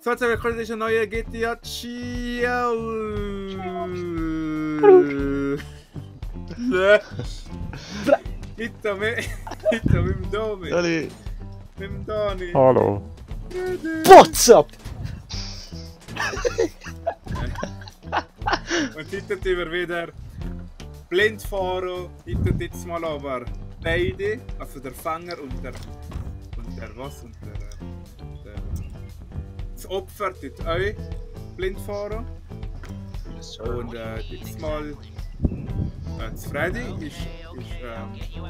So, jetzt willkommen in einer neuen GTA Chill. Heute mit dem Domi. Hallo. Mit dem Dani. Hallo. What's up? Und heute tun wir wieder blind fahren. Heute jetzt mal aber beide, also der Fänger und der das Opfer tut euch blind fahren. Und jetzt mal das Freddy ist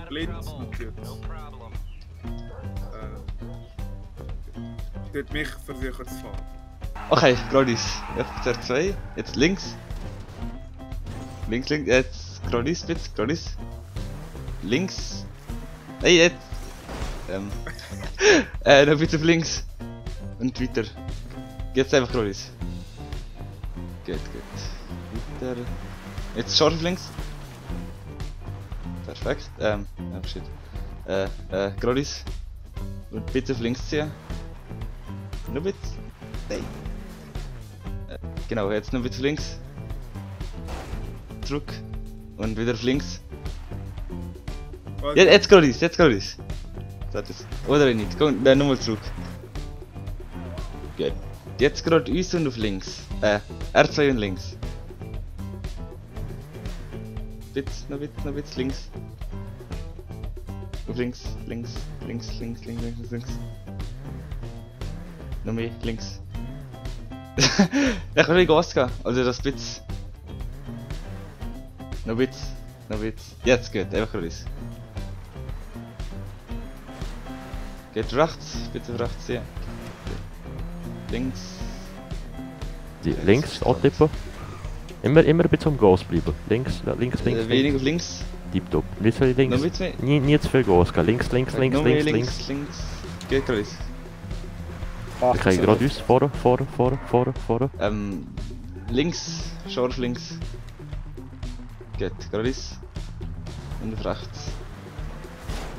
blind und tut mich versuchen zu fahren. Okay, Grodis. FCR 2. Jetzt links. Links. Jetzt Grodis, bitte. Grodis. Links. Hey, jetzt. Noch bitte auf links. Und weiter. Jetzt einfach Grodis. Gut. Weiter. Jetzt scharf auf links. Perfekt. Shit. Grodis. Und bitte auf links ziehen. Noch bitte. Nein. Genau, jetzt noch bitte auf links. Zurück. Und wieder auf links. Jetzt Grodis. Oder nicht. Komm, nochmal zurück. Gut. Jetzt gerade uns und auf links. R2 und links. Bitte, noch bitte links. Auf links. Noch mehr, links. Ich kann nicht Gas geben, also das Bitz. Noch Bitz. Jetzt geht, einfach raus. Geht rechts, bitte rechts hier. Links. Links antippen. Immer ein bisschen am Gas bleiben. Links. Wenig auf links. Tipptopp. Nicht so links. Noch mit mir. Nie zu viel Gas geben. Links. Geht raus. Okay, geradeaus. Vorne. Links. Scharf links. Geht geradeaus. Und auf rechts.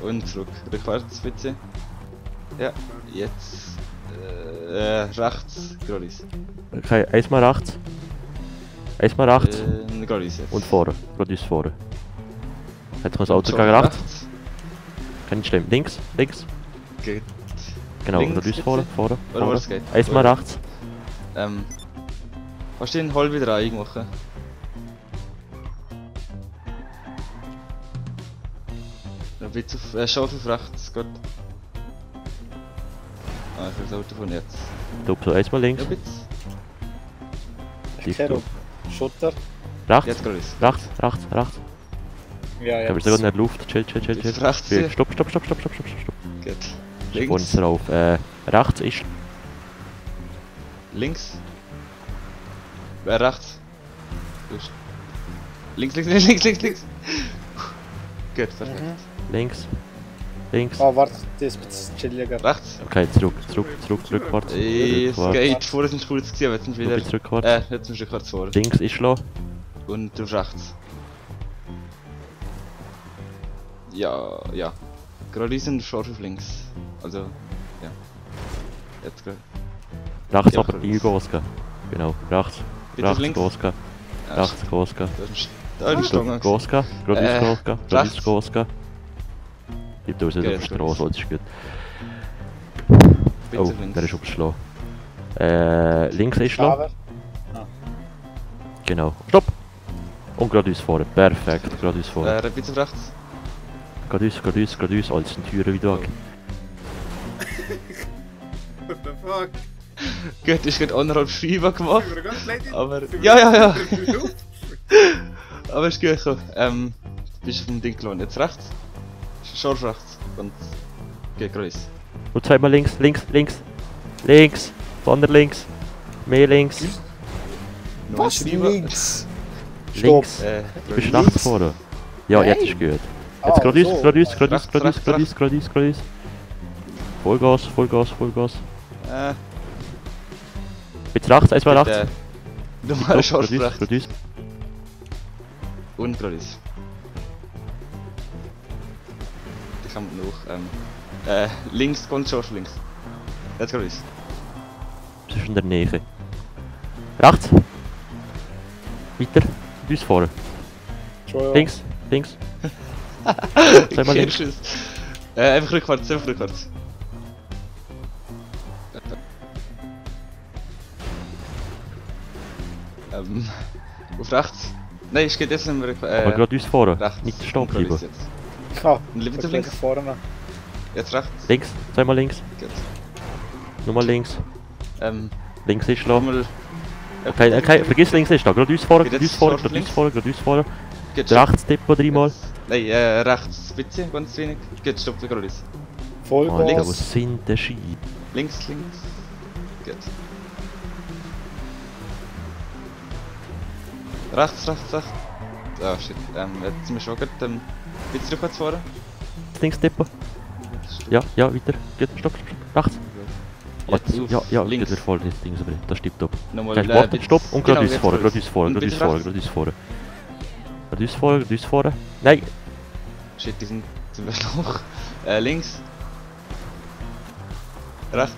Und zurück. Rückwärts bitte. Ja, jetzt. Rechts. Geradeaus. Okay, einmal rechts. Geradeaus jetzt. Und vorne. Geradeaus vorne. Jetzt kommt das Auto gegen rechts. Kein schlimm. Links. Geht. Genau, Links, geradeaus vorne. Oder was geht? Einmal rechts. Kannst du den halb wieder einmachen? Dann bitte auf scharf auf rechts, gut. Ich will das Auto von jetzt. Top, so einmal links. Ja, bitte. Tipptopp. Schutter. Jetzt Rechts. gerade Rechts. Ja, Ich bin sogar in der Luft. Chill. Jetzt rechts hier. Stopp. Gut. Links. Sponsor auf. Rechts ist. Links. Rechts. Links. Gut, perfekt. Links. Oh, warte, das ist ein bisschen chilliger. Rechts. Okay, zurück, rückwärts. Es geht. Vorher sind kurz gesehen, jetzt sind wir wieder. Rückwärts. Jetzt sind wir kurz vor. Links ist schlau. Und auf rechts. Ja. Geradeaus und scharf auf links. Also, ja. Jetzt gerade. Rechts Ja, aber nie Gas geben. Genau, rechts. Bitte auf Rechts links. Gas geben. Rechts Gas geben. Da ist die Stange. Gas geben. Geradeaus rechts. Gas geben. Gibt uns nicht Okay, auf der das ist Straße, das ist gut. Bitte Oh, auf links. der ist abgeschlagen. Links ist schlau. Aber Genau. Stopp! Und geradeaus vorne. Perfekt, geradeaus vorne. Bitte auf rechts. Geradeaus, alles sind Türen wieder weg. What the fuck? Gut, ich habe 1,5 Schreiben gemacht. Sind wir ganz lady? Aber. Sind wir Ja. in der Luft? Aber ist gut gekommen. Du bist auf dem Ding gelandet. Jetzt rechts. Scharf rechts. Und. Geht geradeaus. Und zweimal links. Vorne links. Mehr links. Noch ein was? Schreiben. Links? Stopp. Links. Du bist rechts vorne. Ja, jetzt ist gut. Jetzt geradeaus. Vollgas. Bitte rechts, einmal rechts. Nochmal scharf rechts. Geradeaus. Und geradeaus. Die kann man noch. Links, ganz scharf links. Jetzt geradeaus. Bist du in der Nähe. Rechts. Weiter. Mit uns vorne. Entschuldigung. Links. Links. Zweimal links. Schuss. Einfach rückwärts, einfach rückwärts. Auf rechts. Nein, es geht jetzt nicht mehr Aber gerade uns vorne. rechts. Nicht stehen Und gerade bleiben. jetzt. Ja, Und wieder links. links. Vorne. Jetzt rechts. Links. Zweimal links. Gut. Nochmal links. Links ist noch. Nochmal. Okay, vergiss links ist da. Gerade uns vorne, Geht gerade uns jetzt vorne, scharf gerade uns links? vorne, gerade uns vorne. Gut, Rechts tippen dreimal. Nein, rechts ein bisschen, ganz wenig. Gut, stopp, gerade ist. Oh, Alter, Vollgas. wo sind der Ski? Links, links. Gut. Rechts, rechts, rechts. Ah, shit. Jetzt sind wir schon gut. Willst du rückwärts fahren? Links tippen. Ja, ja, weiter. Gut, stopp, stopp, stopp. Rechts. Jetzt auf Ja, ja, links. geht voll das Ding so das stimmt ab. Nochmal, Okay, warte, stopp und gerade uns jetzt vorne, voll. gerade uns vorne, Und gerade uns wieder vorne, rechts. gerade uns vorne. Gerade uns vorne, gerade uns vorne. Nein! Shit, die sind wir noch. Links. Rechts.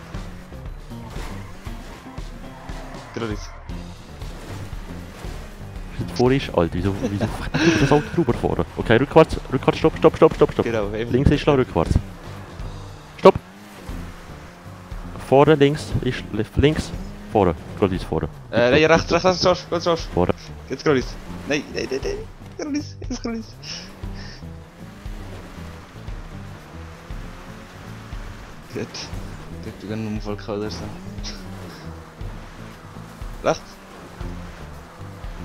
Gerade ist. Vor ist, Alter, wieso das Auto drüber fahren? Okay, rückwärts, rückwärts, stopp, stopp, stopp, stopp, stopp. Genau, einfach. Links ist noch rückwärts. Stopp! Vorne, links, ist links, vorne, gerade uns vorne. Nein, rechts, rechts, rechts, rechts, rechts, rechts. Vorne. Jetzt gerade ist. Nein, nein, nein, nein. Gerade ist, jetzt gerade ist. Gut. Gut, wir gehen um Volk oder so. Rechts.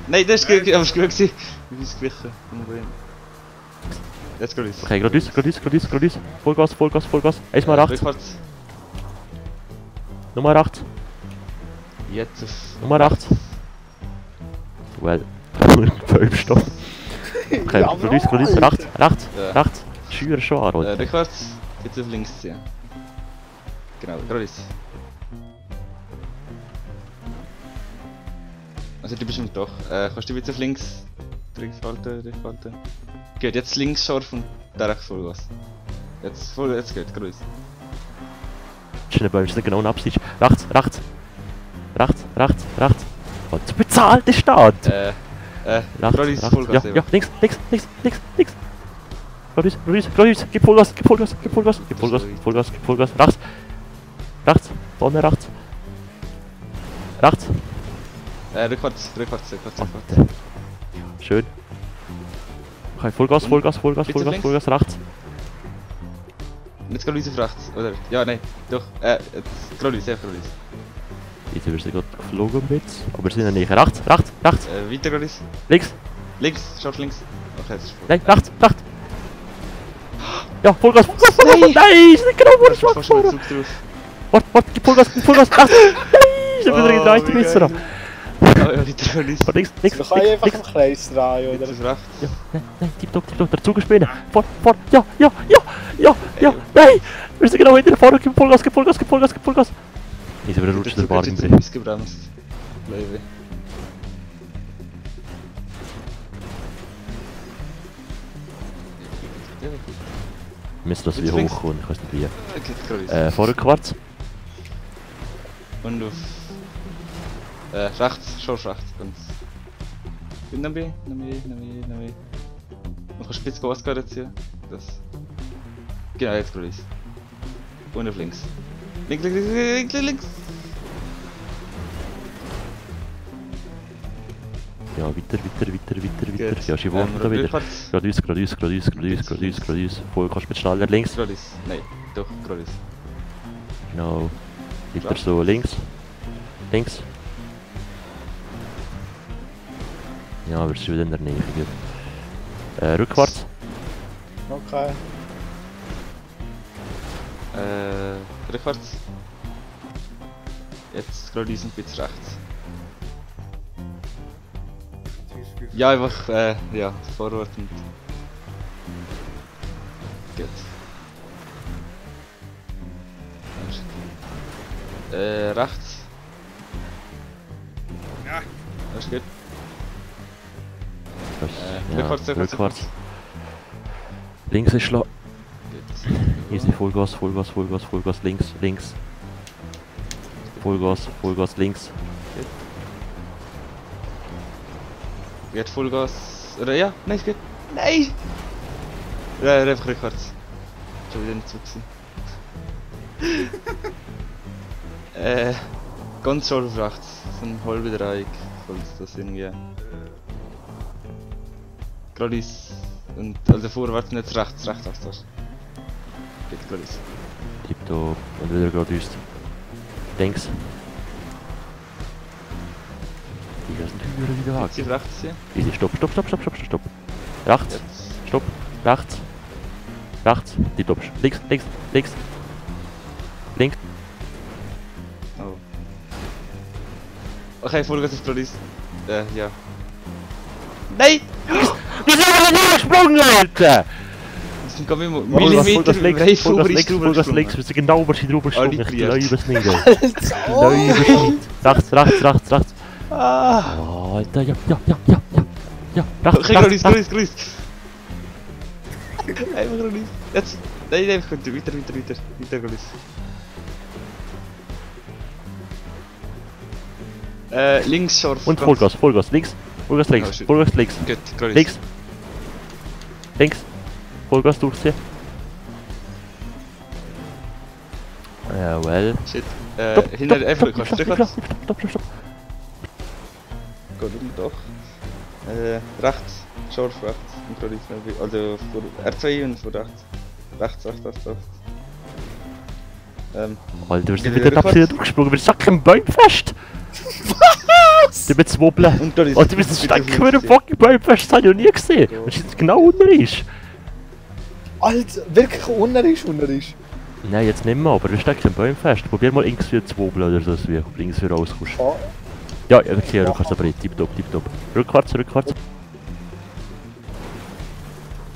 Nein, das ist gut, aber es ist gut gewesen. Wir sind gewichen. Jetzt gerade ist. Okay, gerade uns, gerade uns, gerade uns, gerade uns. Vollgas, Vollgas, Vollgas. Erstmal rechts, Rückwärts. Nummer rechts, Jetzt auf. Nummer rechts. Well, 5 Stopp. Okay, Ja, gerade uns, rechts, rechts, Ja. rechts. Schüre schon an, Alter. Rückwärts. Jetzt auf links ziehen. Genau, gerade ist. Also du bist im Doch. Kannst du bitte auf links durchfalten, durchfalten. Gut, jetzt links scharf und direkt Vollgas. Jetzt voll, jetzt geht, gerade ist. Schnell bei uns nicht genau absicht. Rechts, rechts. Rechts, rechts, rechts. Und zu bezahlte Stadt! Rechts, gerade ist rechts. Vollgas. Ja, ja, links, links, links, links, links. Gradus, gradus, gradus. Gib Vollgas, gib Vollgas, gib Vollgas, gib Vollgas, gib Vollgas, gib Vollgas. Rechts. Rechts. Vorne rechts. Rechts. Rückwärts, rückwärts, rückwärts, rückwärts. Alter. Schön. Okay, Vollgas, Vollgas, Vollgas, Bitte Vollgas, links. Vollgas, rechts. Jetzt gerade auf rechts, oder? Ja, nein, doch. Jetzt gerade ist, einfach gerade ist. Jetzt sind wir gerade geflogen mit. Aber wir sind in der Nähe. Rechts, rechts, rechts. Weiter gerade ist. Links. Links, scharf links. Okay, jetzt ist voll. Nein, rechts, rechts. Ja, Vollgas, Vollgas, Vollgas. Nein, ist nicht genau, wo ich Fast schon war. mit Zug drauf. Warte, warte, gib Vollgas, rechts. Nein, ich hab wieder in wie 30 Meter. geil. Ja, ja, weiter gerade ist. Links, links, Da kann ich links, einfach links. im Kreis drehen, Jetzt oder? auf rechts. Ja, nein, tipptopp, der Zug ist spinnen. Vor, ja, ja, ja, ja, ja, nein. Wir sind genau hinter vorne, gib Vollgas, gib Vollgas, gib Vollgas, gib Vollgas. Ich sind wieder Der rutscht der Zug Bar hat im jetzt Dreh. ausgebremst. Leider. Müssen das wie Jetzt links. hochkommen, ich weiß nicht wie. Okay, gerade ist. Vorrückwärts. Und auf. Rechts, schon rechts. Ganz. Bin dann B, dann B, dann B, dann B. Man kann spitz Gas gerade jetzt hier. Das. Genau, jetzt gerade ist. Und auf links. Links, links, links, links, links, links. Ja, weiter. Gut. Ja, sie wohnt da wieder. Rückwärts. Geradeaus. Voll, kannst du mit schneller links. Gerade ist. Nein, doch, gerade ist. Genau. Weiter so, links. Links. Ja, wir sind wieder in der Nähe. Gut. Rückwärts. Okay. Rückwärts. Jetzt gerade ist ein bisschen rechts. Ja, einfach, ja, vorwärts und. Gut. Rechts. Ja. Das ist gut. Ja, Rückwärts, rückwärts, rückwärts. Links ist schlau. Gut. Easy, Vollgas, links. Vollgas links. Geht Vollgas. Oder ja, nein, es geht. Nein! Ja, einfach rückwärts. Schon wieder nicht so gewesen. Ganz scharf auf rechts. So ein halber Dreieck. Falls das irgendwie. Gerade ist. Und also vorwärts und jetzt rechts. Geht gerade ist. Tipptopp. Und wieder geradeaus. Links. Die sind wieder Jetzt auf rechts hier. Easy, stopp. Rechts, Jetzt. stopp, rechts. Tipptopp. Links. Links. Oh. Okay, Vollgas auf gerade ist. Ja. Nein! Wir sind aber nicht gesprungen, Alter! Wir sind gerade Millimeter rein Vollgas links, wir sind genau über sie drüber gesprungen. Ich glaube es nicht, ey. Rechts. Ah! Oh, Alter, ja. Okay, gerade ist. Einfach gerade ist. Jetzt. Nein, einfach weiter gerade ist. Links scharf. Und Vollgas, links. Vollgas links. Gut, gerade ist. Links. Vollgas durchziehen. Jawohl. Shit. Hinter einfach rückwärts. Stopp. Gut, doch. Rechts. Scharf rechts. Und gerade ist. Also vor R2 und vor rechts. Rechts. Alter, wir sind wieder absichtlich durchgesprungen, wir sacken Bäume fest! Was? Die mit zwei Wobbeln. Und gerade ist. Alter, wir stecken mit einem fucking Bäume fest, das habe ich noch nie gesehen. Und es ist genau unten ist. Alter, wirklich unterisch. Nein, jetzt nicht mehr, aber wir stecken Bäume fest. Probier mal irgendwie zu wobbeln oder so, dass du links wieder rauskommst. Oh. Ja, okay, rückwärts aber nicht. Tipptopp. Rückwärts.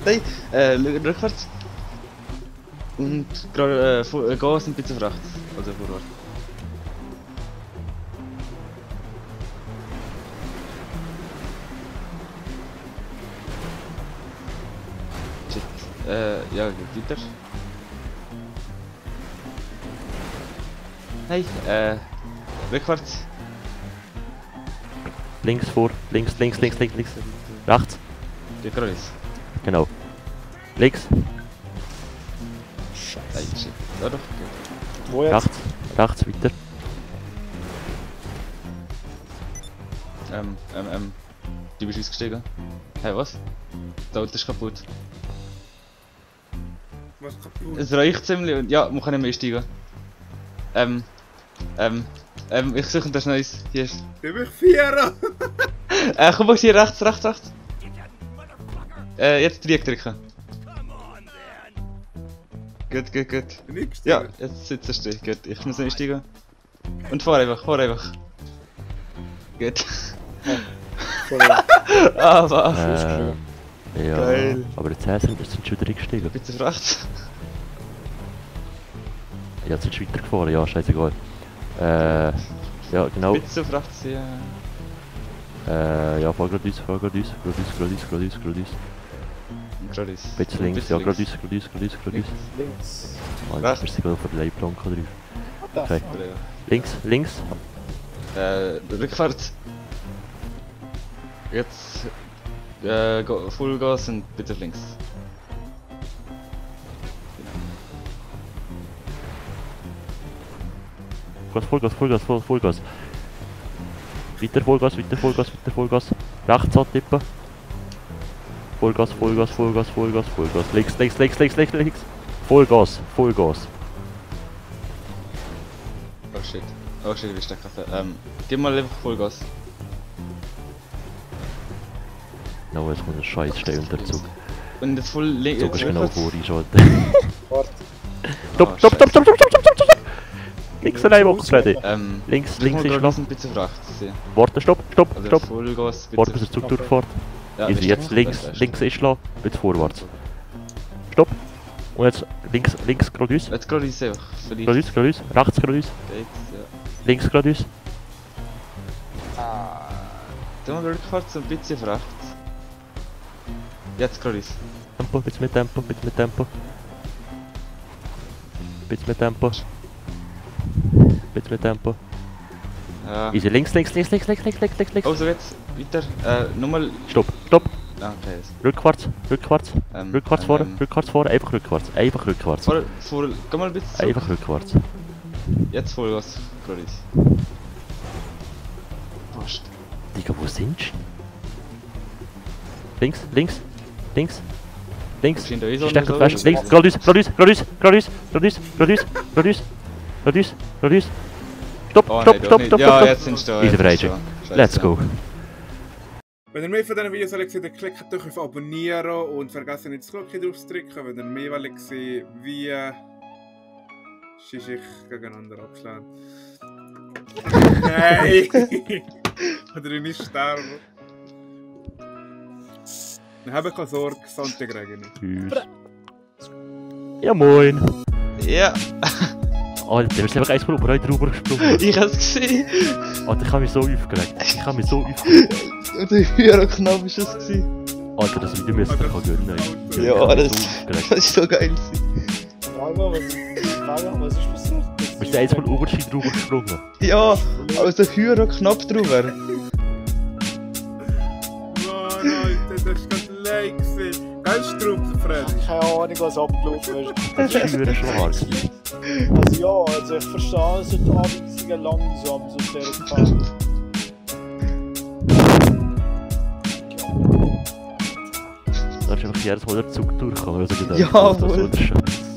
Nein, rückwärts. Und gerade Gas ein bisschen auf rechts. Also vorwärts. Shit. Ja, geht weiter. Nein, rückwärts. Links vor, links. Rechts. Geht gerade ist. Genau. Links, Nein, shit. Ja doch, geht. Wo jetzt? rechts weiter. Du bist ausgestiegen. Hey, was? Das Auto ist kaputt. Was kaputt? Es reicht ziemlich und ja, man kann nicht mehr einsteigen. Ich suche das Neues. Hier ist. Du bist Vierer! Komm mal hier rechts. Jetzt Dreieck drücken. Gut. Bin ich Ja, gestiegen? jetzt sitzt du. Gut, ich muss einsteigen. Und fahr einfach. Gut. Sorry. Aber. Ja, Geil. aber jetzt sind schon wieder gestiegen. Bitte auf rechts. Ja, jetzt sind sie weitergefahren, ja, scheißegal. Ja, genau. Bitte auf rechts, ja. Ja, fahr geradeaus. Geradeaus. Bisschen links, ja, geradeaus. Links. Oh, Rechts. wir sind gerade auf der Leitplanke drauf. Da. Okay. Oder Links. ja. Rückwärts. Jetzt. Vollgas und bitte auf links. Vollgas. Weiter Vollgas. Rechts antippen. Vollgas. Links. Vollgas. Oh shit, wie stark Kaffee. Gib mal einfach Vollgas. No, jetzt kommt ein scheiß Stehunterzug. Und jetzt voll links. Zug ist genau vor einschalten. Warte. Stopp! Links allein machen, Freddy. Links ist noch. noch. Bitte auf rechts. Ja. Warte, stopp! Also Vollgas, bitte. Warte, bis der Zug durchfährt. Ja, Easy, jetzt links ist lassen, bitte vorwärts. Stopp! Und jetzt links geradeaus. Jetzt geradeaus einfach. Vielleicht. Geradeaus. Rechts geradeaus. Ja. Links geradeaus. Tu mal rückwärts und bitte auf rechts. Jetzt geradeaus. Tempo, bisschen mit Tempo. Bisschen mit Tempo. Ja. Easy, links, links, links, links, links, links, links, links, links. Also jetzt, weiter. Nochmal. Stopp, stopp. Ah, okay. Jetzt. Rückwärts, rückwärts, rückwärts vorne, rückwärts vorne, einfach rückwärts, Vor, geh mal ein bisschen zurück. einfach rückwärts. Jetzt Vollgas, Chloris. Fast. Digga, wo sind sie? Links, links, links, links. Scheint euch so Steck so fest, links, geradeaus, geradeaus, geradeaus, geradeaus, geradeaus, geradeaus, geradeaus, geradeaus, geradeaus. Stopp, Oh, stopp, nein, stopp, doch stopp, nicht. Ja, stopp. jetzt sind sie da. Easy jetzt sind Rage. sie da. Scheiße. Let's go. Wenn ihr mehr von diesen Videos wollt sehen, dann klickt doch auf Abonnieren und vergesst nicht das Glocke drauf zu drücken, wenn ihr mehr wollt sehen, wie ich gegeneinander abschlagen. Nein! Oder ich nicht sterben. Wir haben keine Sorge, Sante kriegen nicht. Tschüss. Ja moin. Ja, Alter, wir sind einfach eins drüber gesprungen. ich hab's gesehen. Alter, ich hab mich so aufgeregt. Ich hab mich so aufgeregt. Und der Hühnerknapp ist es gewesen. Alter, das Video müsste ich noch gönnen. ey. Ja, Ich hab mich das- so aufgeregt. Das ist so geil. Was ist passiert? Wir sind eins Oberschein drüber gesprungen. Ja, aber der Hühnerknapp drüber. Mann, Alter, das ist gerade leid gewesen. Geil Strupfenfred. Keine Ahnung, was abgelaufen ist. Das ist schwer schwarz. Also ja, also ich verstehe so die Anweisungen langsam, so sehr gefallen. Da ist einfach jedes Mal der Zug durchgekommen. Also Ja, das ist so wohl. ein Scheiß.